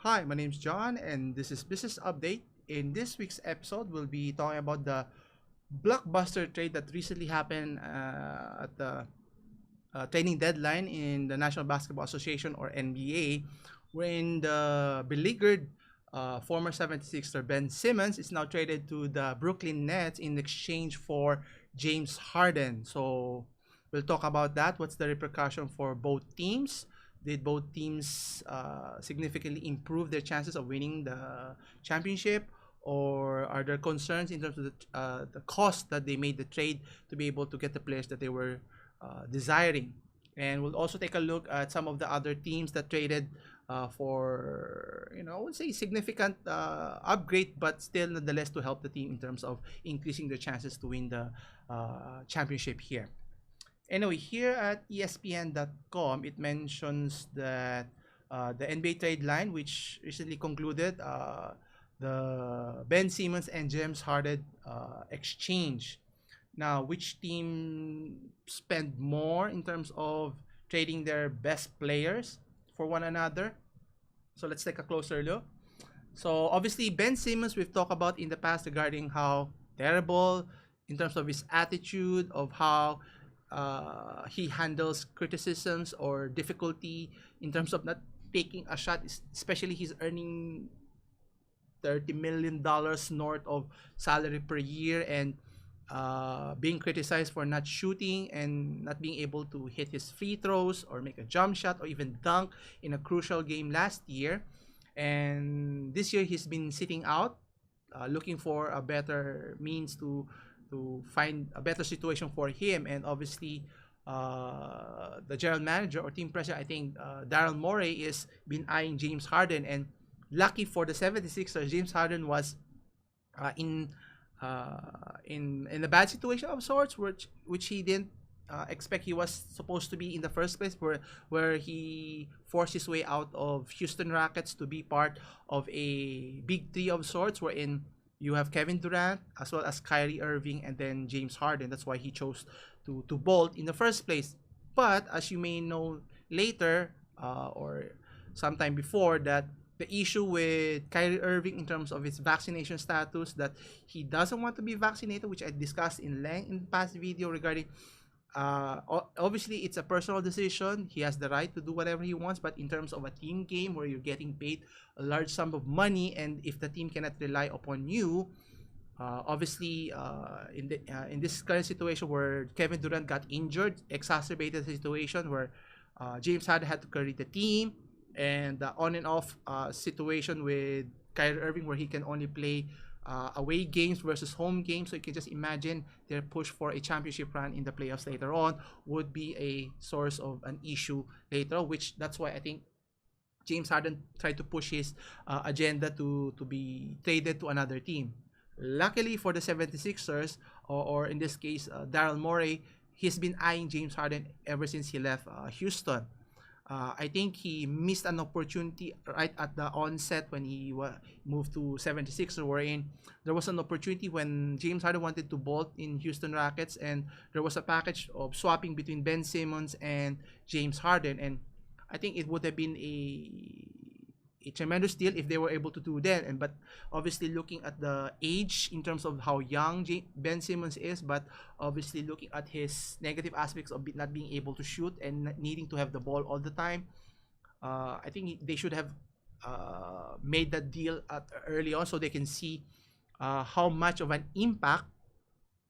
Hi, my name's John, and this is Business Update. In this week's episode, we'll be talking about the blockbuster trade that recently happened at the trading deadline in the National Basketball Association or NBA, wherein the beleaguered former 76er Ben Simmons is now traded to the Brooklyn Nets in exchange for James Harden. So we'll talk about that. What's the repercussion for both teams? Did both teams significantly improve their chances of winning the championship? Or are there concerns in terms of the cost that they made the trade to be able to get the players that they were desiring? And we'll also take a look at some of the other teams that traded for, I would say significant upgrade, but still nonetheless to help the team in terms of increasing their chances to win the championship here. Anyway, here at ESPN.com, it mentions that the NBA trade line, which recently concluded, the Ben Simmons and James Harden exchange. Now, which team spent more in terms of trading their best players for one another? So let's take a closer look. So obviously, Ben Simmons, we've talked about in the past regarding how terrible in terms of his attitude, of how he handles criticisms or difficulty in terms of not taking a shot, especially he's earning $30 million north of salary per year, and being criticized for not shooting and not being able to hit his free throws or make a jump shot or even dunk in a crucial game last year. And this year he's been sitting out, looking for a better means to find a better situation for him. And obviously the general manager or team president, I think Daryl Morey, is been eyeing James Harden. And lucky for the 76ers, James Harden was in a bad situation of sorts, which he didn't expect he was supposed to be in the first place, where he forced his way out of Houston Rockets to be part of a big three of sorts, wherein you have Kevin Durant as well as Kyrie Irving and then James Harden. That's why he chose to bolt in the first place. But as you may know later, or sometime before that, the issue with Kyrie Irving in terms of his vaccination status, that he doesn't want to be vaccinated, which I discussed in length in the past video regarding, obviously it's a personal decision. He has the right to do whatever he wants, but in terms of a team game where you're getting paid a large sum of money, and if the team cannot rely upon you, obviously in this current situation where Kevin Durant got injured, exacerbated the situation where James Harden had to carry the team, and the on and off situation with Kyrie Irving where he can only play away games versus home games. So you can just imagine their push for a championship run in the playoffs later on would be a source of an issue later, which that's why I think James Harden tried to push his agenda to be traded to another team. Luckily for the 76ers, or in this case Daryl Morey, he's been eyeing James Harden ever since he left Houston. I think he missed an opportunity right at the onset when he moved to 76ers, wherein there was an opportunity when James Harden wanted to bolt in Houston Rockets, and there was a package of swapping between Ben Simmons and James Harden, and I think it would have been a tremendous deal if they were able to do that. And but obviously looking at the age in terms of how young Ben Simmons is, but obviously looking at his negative aspects of not being able to shoot and needing to have the ball all the time, I think they should have made that deal early on so they can see how much of an impact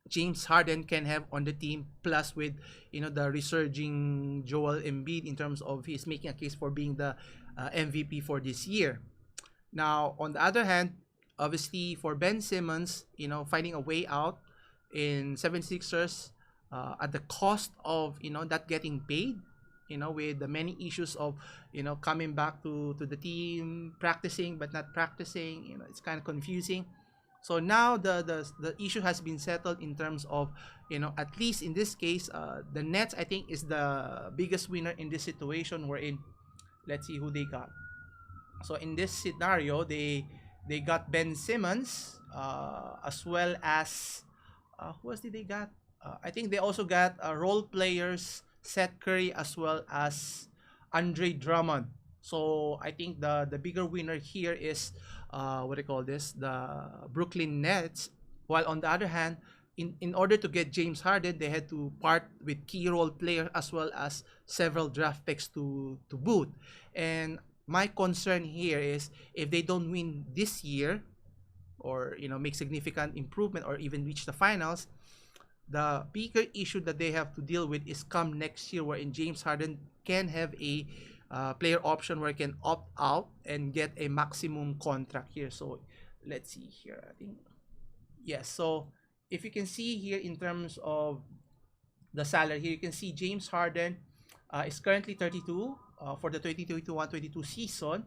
James Harden can have on the team, plus with the resurging Joel Embiid in terms of he's making a case for being the MVP for this year. Now, on the other hand, obviously for Ben Simmons, finding a way out in 76ers at the cost of not getting paid, with the many issues of coming back to the team, practicing but not practicing, it's kind of confusing. So now the issue has been settled in terms of, at least in this case, the Nets, I think, is the biggest winner in this situation. Wherein, let's see who they got. So in this scenario, they got Ben Simmons, as well as who else did they got? I think they also got role players Seth Curry as well as Andre Drummond. So I think the bigger winner here is what do you call this? The Brooklyn Nets. While on the other hand, in order to get James Harden, they had to part with key role players as well as several draft picks to boot. And my concern here is if they don't win this year, or make significant improvement or even reach the finals, the bigger issue that they have to deal with is come next year, wherein James Harden can have a player option where he can opt out and get a maximum contract here. So let's see here. I think yes. So if you can see here in terms of the salary here, you can see James Harden is currently 32 for the 2021-22 season.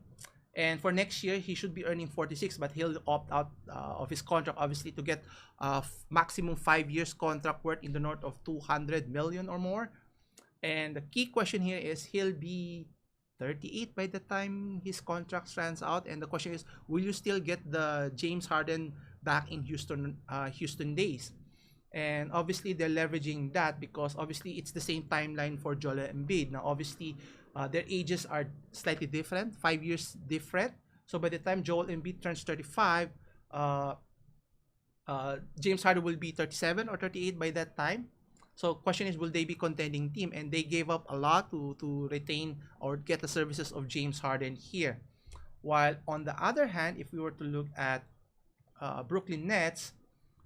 And for next year, he should be earning 46, but he'll opt out of his contract, obviously, to get maximum 5 years contract worth in the north of 200 million or more. And the key question here is he'll be 38 by the time his contract runs out. And the question is, will you still get the James Harden back in Houston days? And obviously, they're leveraging that because obviously it's the same timeline for Joel Embiid. Now, obviously, their ages are slightly different, 5 years different. So by the time Joel Embiid turns 35, James Harden will be 37 or 38 by that time. So question is, will they be contending team? And they gave up a lot to retain or get the services of James Harden here. While on the other hand, if we were to look at Brooklyn Nets,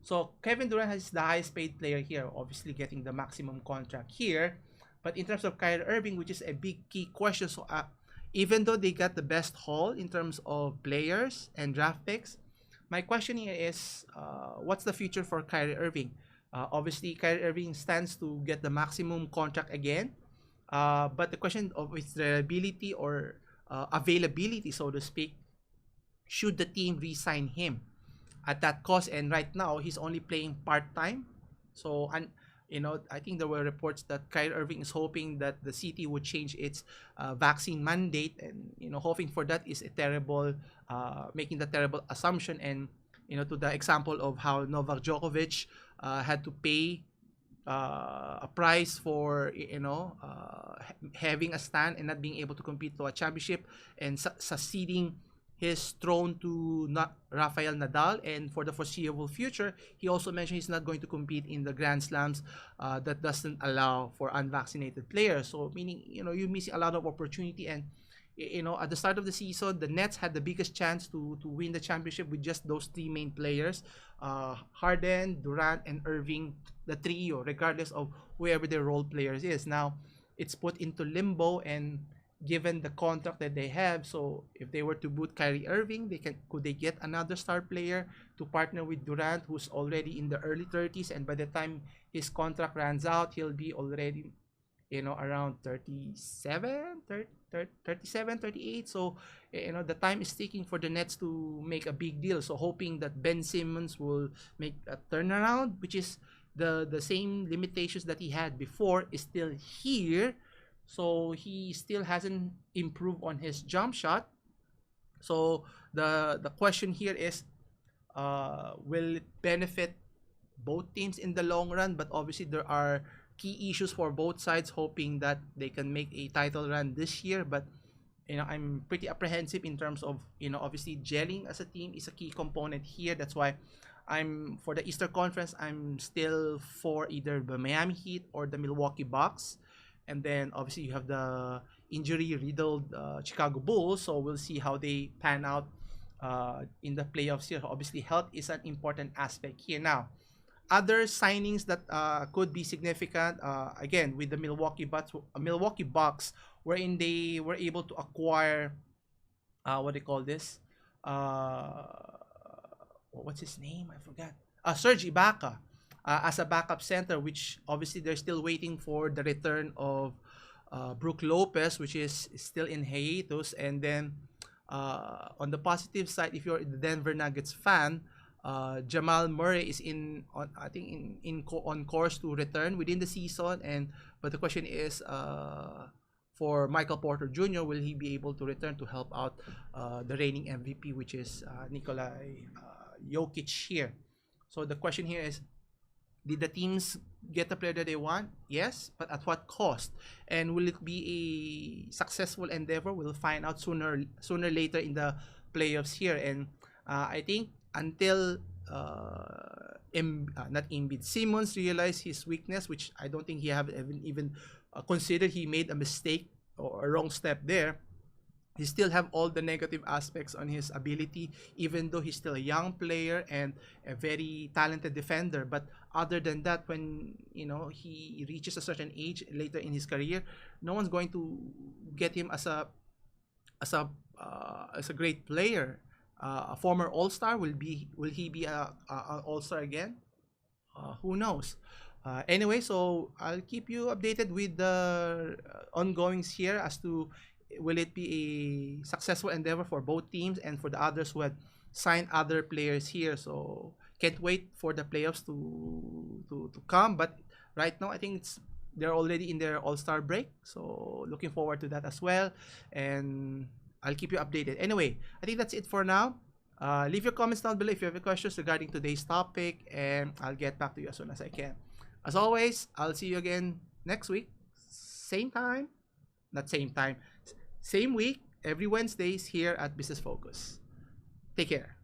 so Kevin Durant is the highest paid player here, obviously getting the maximum contract here. But in terms of Kyrie Irving, which is a big key question, so even though they got the best haul in terms of players and draft picks, my question here is, what's the future for Kyrie Irving? Obviously, Kyrie Irving stands to get the maximum contract again. But the question of its reliability or availability, so to speak, should the team re-sign him at that cost? And right now, he's only playing part-time. So, I think there were reports that Kyrie Irving is hoping that the city would change its vaccine mandate, and hoping for that is a terrible, making the terrible assumption. And to the example of how Novak Djokovic had to pay a price for having a stand and not being able to compete to a championship and succeeding his throne to not Rafael Nadal. And for the foreseeable future, he also mentioned he's not going to compete in the Grand Slams that doesn't allow for unvaccinated players. So meaning, you're missing a lot of opportunity. And at the start of the season, the Nets had the biggest chance to win the championship with just those three main players, Harden, Durant, and Irving, the trio, regardless of whoever their role players is. Now, it's put into limbo, and given the contract that they have, so if they were to boot Kyrie Irving, could they get another star player to partner with Durant, who's already in the early 30s, and by the time his contract runs out, he'll be already around 37, 37, 38. So the time is ticking for the Nets to make a big deal. So hoping that Ben Simmons will make a turnaround, which is the same limitations that he had before is still here. So he still hasn't improved on his jump shot. So the question here is, will it benefit both teams in the long run? But obviously there are key issues for both sides, hoping that they can make a title run this year. But I'm pretty apprehensive in terms of obviously gelling as a team is a key component here. That's why I'm for the Eastern Conference, I'm still for either the Miami Heat or the Milwaukee Bucks. And then obviously you have the injury-riddled Chicago Bulls. So we'll see how they pan out in the playoffs here. Obviously, health is an important aspect here. Now, other signings that could be significant, again, with the Milwaukee Bucks, wherein they were able to acquire, what do they call this? What's his name? I forgot. Serge Ibaka. As a backup center, which obviously they're still waiting for the return of Brook Lopez, which is still in hiatus. And then on the positive side, if you're the Denver Nuggets fan, Jamal Murray is on course to return within the season. But the question is, for Michael Porter Jr., will he be able to return to help out the reigning MVP, which is Nikola Jokic here? So the question here is, Did the teams get the player that they want? Yes, but at what cost? And will it be a successful endeavor? We'll find out sooner later in the playoffs here. And I think until not Embiid, Simmons realized his weakness, which I don't think he have even considered. He made a mistake or a wrong step there. He still have all the negative aspects on his ability, even though he's still a young player and a very talented defender. But other than that, when he reaches a certain age later in his career, no one's going to get him as a as a great player. A former All Star, will he be a All Star again? Who knows? Anyway, so I'll keep you updated with the ongoings here as to will it be a successful endeavor for both teams and for the others who had signed other players here. So can't wait for the playoffs to come. But right now, I think they're already in their All-Star break. So looking forward to that as well. And I'll keep you updated. Anyway, I think that's it for now. Leave your comments down below if you have any questions regarding today's topic, and I'll get back to you as soon as I can. As always, I'll see you again next week. Same time. Not same time. Same week, every Wednesdays here at Business Focus. Take care.